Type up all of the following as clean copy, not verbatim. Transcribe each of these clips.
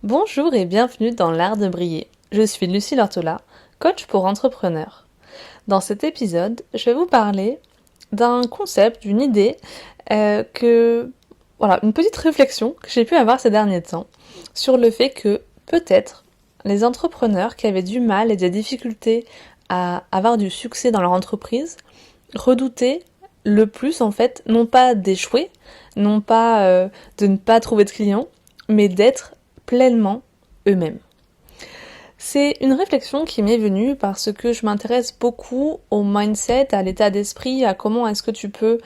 Bonjour et bienvenue dans l'art de briller. Je suis Lucie Lortola, coach pour entrepreneurs. Dans cet épisode, je vais vous parler d'un concept, d'une idée, une petite réflexion que j'ai pu avoir ces derniers temps sur le fait que peut-être les entrepreneurs qui avaient du mal et des difficultés à avoir du succès dans leur entreprise redoutaient le plus en fait, non pas d'échouer, non pas de ne pas trouver de clients, mais d'être pleinement eux-mêmes. C'est une réflexion qui m'est venue parce que je m'intéresse beaucoup au mindset, à l'état d'esprit, à comment est-ce que tu peux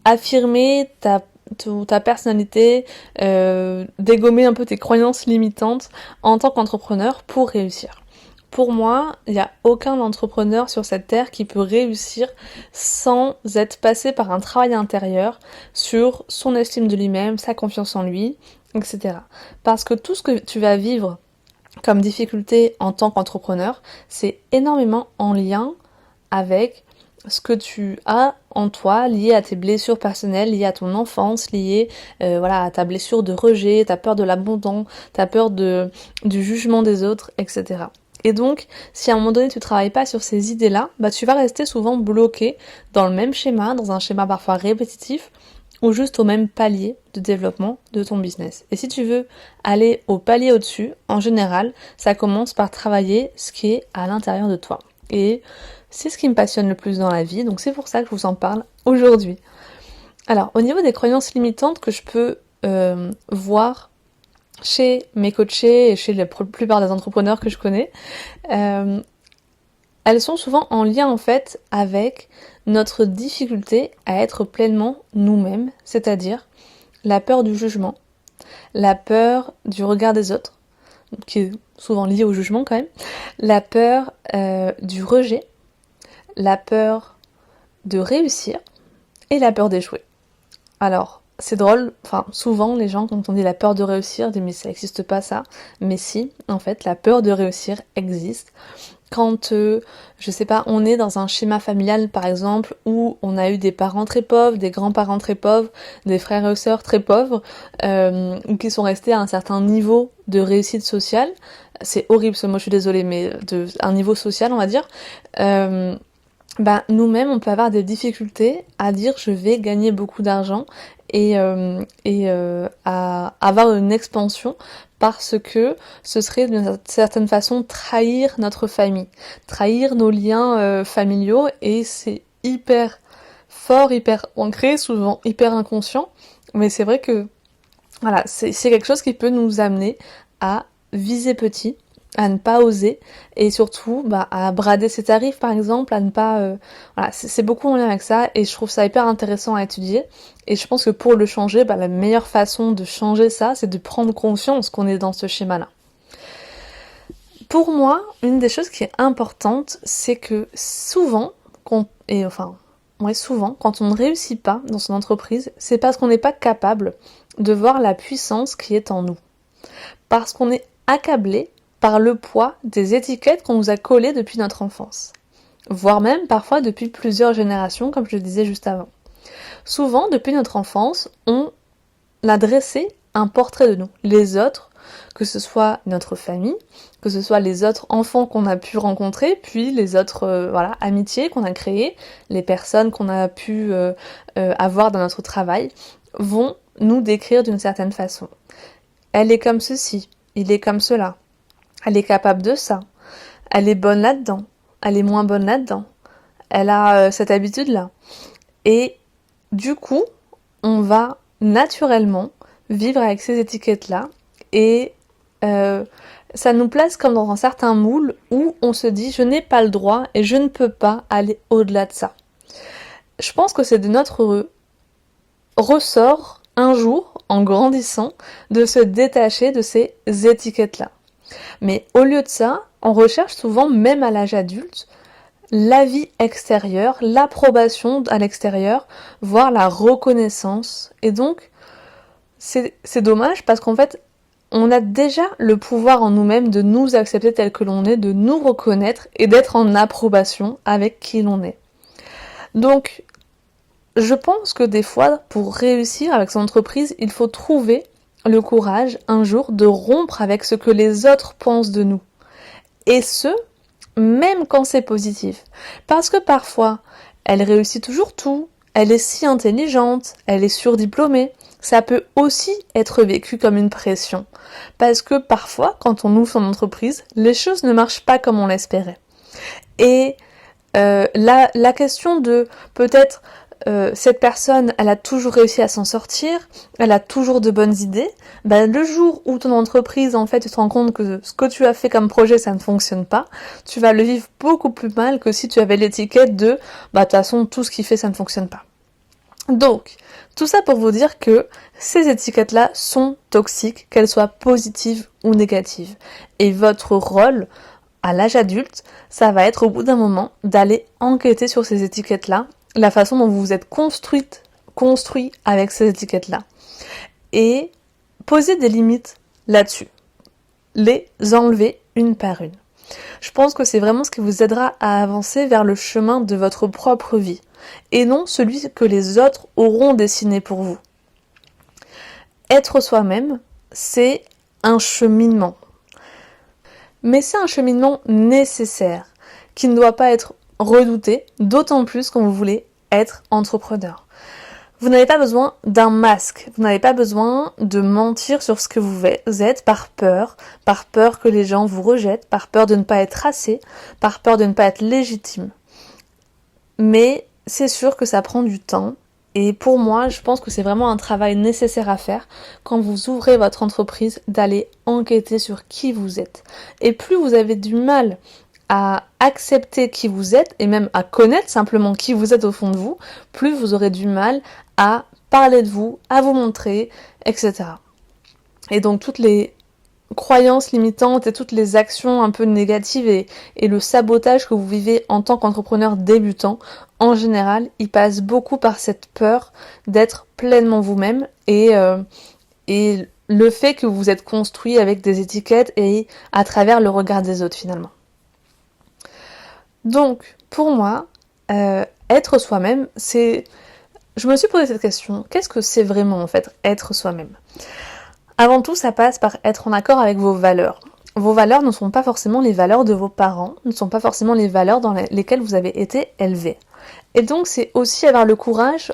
affirmer ta personnalité, dégommer un peu tes croyances limitantes en tant qu'entrepreneur pour réussir. Pour moi, il n'y a aucun entrepreneur sur cette terre qui peut réussir sans être passé par un travail intérieur sur son estime de lui-même, sa confiance en lui, etc. Parce que tout ce que tu vas vivre comme difficulté en tant qu'entrepreneur, c'est énormément en lien avec ce que tu as en toi, lié à tes blessures personnelles, lié à ton enfance, lié à ta blessure de rejet, ta peur de l'abandon, ta peur du jugement des autres, etc. Et donc, si à un moment donné tu travailles pas sur ces idées-là, tu vas rester souvent bloqué dans le même schéma, dans un schéma parfois répétitif, ou juste au même palier de développement de ton business. Et si tu veux aller au palier au-dessus, en général, ça commence par travailler ce qui est à l'intérieur de toi. Et c'est ce qui me passionne le plus dans la vie, donc c'est pour ça que je vous en parle aujourd'hui. Alors, au niveau des croyances limitantes que je peux voir chez mes coachés et chez la plupart des entrepreneurs que je connais, elles sont souvent en lien en fait avec notre difficulté à être pleinement nous-mêmes, c'est-à-dire la peur du jugement, la peur du regard des autres, qui est souvent liée au jugement quand même, la peur du rejet, la peur de réussir et la peur d'échouer. Alors, c'est drôle, souvent les gens quand on dit la peur de réussir, disent mais ça n'existe pas ça, mais si, en fait, la peur de réussir existe. Quand, on est dans un schéma familial par exemple, où on a eu des parents très pauvres, des grands-parents très pauvres, des frères et sœurs très pauvres, ou qui sont restés à un certain niveau de réussite sociale, c'est horrible ce mot, je suis désolée, mais un niveau social on va dire, nous-mêmes on peut avoir des difficultés à dire je vais gagner beaucoup d'argent et à avoir une expansion parce que ce serait d'une certaine façon trahir notre famille, trahir nos liens familiaux et c'est hyper fort, hyper ancré, souvent hyper inconscient, mais c'est vrai que voilà, c'est quelque chose qui peut nous amener à viser petit, à ne pas oser et surtout à brader ses tarifs par exemple, à ne pas c'est beaucoup en lien avec ça et je trouve ça hyper intéressant à étudier et je pense que pour le changer, la meilleure façon de changer ça, c'est de prendre conscience qu'on est dans ce schéma-là. Pour moi, une des choses qui est importante, c'est que souvent quand on ne réussit pas dans son entreprise, c'est parce qu'on n'est pas capable de voir la puissance qui est en nous. Parce qu'on est accablé par le poids des étiquettes qu'on nous a collées depuis notre enfance. Voire même parfois depuis plusieurs générations, comme je le disais juste avant. Souvent, depuis notre enfance, on a dressé un portrait de nous. Les autres, que ce soit notre famille, que ce soit les autres enfants qu'on a pu rencontrer, puis les autres amitiés qu'on a créées, les personnes qu'on a pu avoir dans notre travail, vont nous décrire d'une certaine façon. Elle est comme ceci, il est comme cela. Elle est capable de ça. Elle est bonne là-dedans. Elle est moins bonne là-dedans. Elle a cette habitude-là. Et du coup, on va naturellement vivre avec ces étiquettes-là. Et ça nous place comme dans un certain moule où on se dit « je n'ai pas le droit et je ne peux pas aller au-delà de ça ». Je pense que c'est de notre ressort, un jour, en grandissant, de se détacher de ces étiquettes-là. Mais au lieu de ça, on recherche souvent, même à l'âge adulte, l'avis extérieur, l'approbation à l'extérieur, voire la reconnaissance. Et donc, c'est dommage parce qu'en fait, on a déjà le pouvoir en nous-mêmes de nous accepter tel que l'on est, de nous reconnaître et d'être en approbation avec qui l'on est. Donc, je pense que des fois, pour réussir avec son entreprise, il faut trouver le courage un jour de rompre avec ce que les autres pensent de nous. Et ce, même quand c'est positif. Parce que parfois, elle réussit toujours tout, elle est si intelligente, elle est surdiplômée. Ça peut aussi être vécu comme une pression. Parce que parfois, quand on ouvre son entreprise, les choses ne marchent pas comme on l'espérait. Et la question de peut-être cette personne, elle a toujours réussi à s'en sortir, elle a toujours de bonnes idées, le jour où ton entreprise, en fait, tu te rends compte que ce que tu as fait comme projet, ça ne fonctionne pas, tu vas le vivre beaucoup plus mal que si tu avais l'étiquette de de toute façon, tout ce qu'il fait, ça ne fonctionne pas. Donc, tout ça pour vous dire que ces étiquettes-là sont toxiques, qu'elles soient positives ou négatives. Et votre rôle, à l'âge adulte, ça va être au bout d'un moment d'aller enquêter sur ces étiquettes-là, la façon dont vous vous êtes construit avec ces étiquettes-là. Et poser des limites là-dessus. Les enlever une par une. Je pense que c'est vraiment ce qui vous aidera à avancer vers le chemin de votre propre vie, et non celui que les autres auront dessiné pour vous. Être soi-même, c'est un cheminement. Mais c'est un cheminement nécessaire, qui ne doit pas être redouté, d'autant plus quand vous voulez être entrepreneur. Vous n'avez pas besoin d'un masque, vous n'avez pas besoin de mentir sur ce que vous êtes par peur que les gens vous rejettent, par peur de ne pas être assez, par peur de ne pas être légitime. Mais c'est sûr que ça prend du temps, et pour moi, je pense que c'est vraiment un travail nécessaire à faire quand vous ouvrez votre entreprise, d'aller enquêter sur qui vous êtes. Et plus vous avez du mal à accepter qui vous êtes, et même à connaître simplement qui vous êtes au fond de vous, plus vous aurez du mal à parler de vous, à vous montrer, etc. Et donc toutes les croyances limitantes et toutes les actions un peu négatives et le sabotage que vous vivez en tant qu'entrepreneur débutant, en général, il passe beaucoup par cette peur d'être pleinement vous-même et le fait que vous êtes construit avec des étiquettes et à travers le regard des autres finalement. Donc, pour moi, être soi-même, c'est... Je me suis posé cette question, qu'est-ce que c'est vraiment en fait, être soi-même ? Avant tout, ça passe par être en accord avec vos valeurs. Vos valeurs ne sont pas forcément les valeurs de vos parents, ne sont pas forcément les valeurs dans lesquelles vous avez été élevé. Et donc, c'est aussi avoir le courage,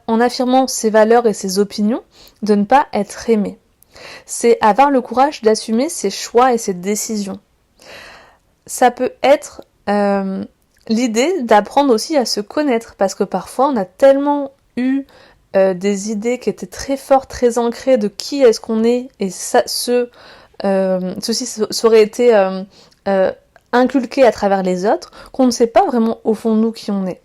en affirmant ses valeurs et ses opinions, de ne pas être aimé. C'est avoir le courage d'assumer ses choix et ses décisions. Ça peut être l'idée d'apprendre aussi à se connaître, parce que parfois, on a tellement eu des idées qui étaient très fortes, très ancrées de qui est-ce qu'on est, et ceci aurait été inculqué à travers les autres, qu'on ne sait pas vraiment au fond de nous qui on est.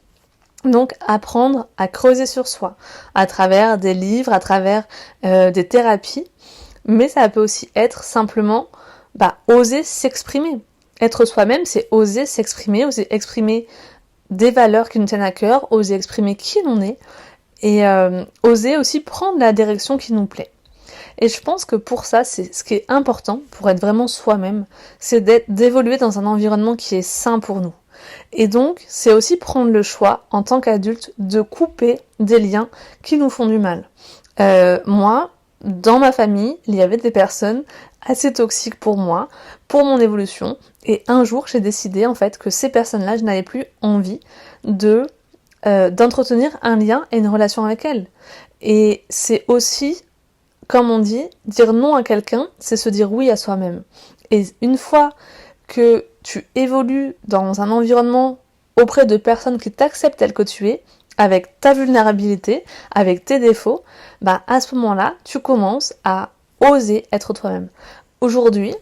Donc apprendre à creuser sur soi, à travers des livres, à travers des thérapies, mais ça peut aussi être simplement oser s'exprimer. Être soi-même, c'est oser s'exprimer, oser exprimer des valeurs qui nous tiennent à cœur, oser exprimer qui l'on est, et oser aussi prendre la direction qui nous plaît. Et je pense que pour ça, c'est ce qui est important, pour être vraiment soi-même, c'est d'évoluer dans un environnement qui est sain pour nous. Et donc, c'est aussi prendre le choix, en tant qu'adulte, de couper des liens qui nous font du mal. Moi, dans ma famille, il y avait des personnes assez toxiques pour moi, pour mon évolution, et un jour, j'ai décidé en fait que ces personnes-là, je n'avais plus envie d'entretenir un lien et une relation avec elles. Et c'est aussi, comme on dit, dire non à quelqu'un, c'est se dire oui à soi-même. Et une fois que tu évolues dans un environnement auprès de personnes qui t'acceptent tel que tu es, avec ta vulnérabilité, avec tes défauts, à ce moment-là, tu commences à oser être toi-même. Aujourd'hui,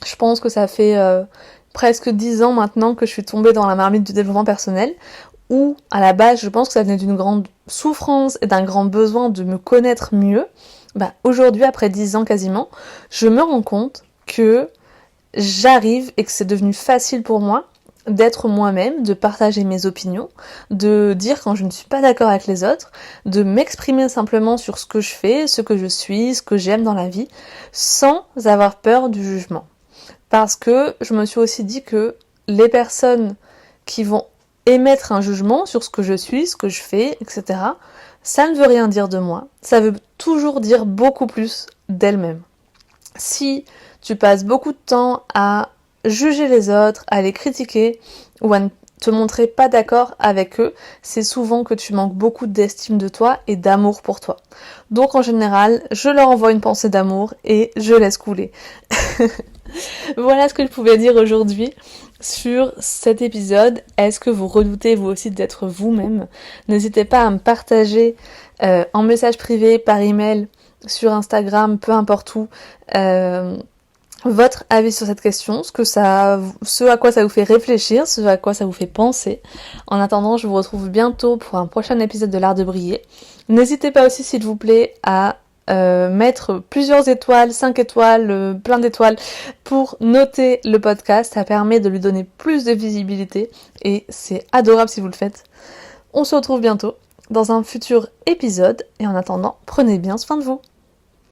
je pense que ça fait presque 10 ans maintenant que je suis tombée dans la marmite du développement personnel, où à la base, je pense que ça venait d'une grande souffrance et d'un grand besoin de me connaître mieux. Aujourd'hui, après 10 ans quasiment, je me rends compte que j'arrive et que c'est devenu facile pour moi d'être moi-même, de partager mes opinions, de dire quand je ne suis pas d'accord avec les autres, de m'exprimer simplement sur ce que je fais, ce que je suis, ce que j'aime dans la vie, sans avoir peur du jugement. Parce que je me suis aussi dit que les personnes qui vont émettre un jugement sur ce que je suis, ce que je fais, etc., ça ne veut rien dire de moi. Ça veut toujours dire beaucoup plus d'elles-mêmes. Si tu passes beaucoup de temps à juger les autres, à les critiquer ou à ne te montrer pas d'accord avec eux, c'est souvent que tu manques beaucoup d'estime de toi et d'amour pour toi. Donc en général, je leur envoie une pensée d'amour et je laisse couler. Voilà ce que je pouvais dire aujourd'hui sur cet épisode. Est-ce que vous redoutez vous aussi d'être vous-même? N'hésitez pas à me partager en message privé, par email, sur Instagram, peu importe où, votre avis sur cette question, ce à quoi ça vous fait réfléchir, ce à quoi ça vous fait penser. En attendant, je vous retrouve bientôt pour un prochain épisode de l'Art de Briller. N'hésitez pas aussi, s'il vous plaît, à mettre plusieurs étoiles, 5 étoiles, plein d'étoiles pour noter le podcast. Ça permet de lui donner plus de visibilité et c'est adorable si vous le faites. On se retrouve bientôt dans un futur épisode et en attendant, prenez bien soin de vous.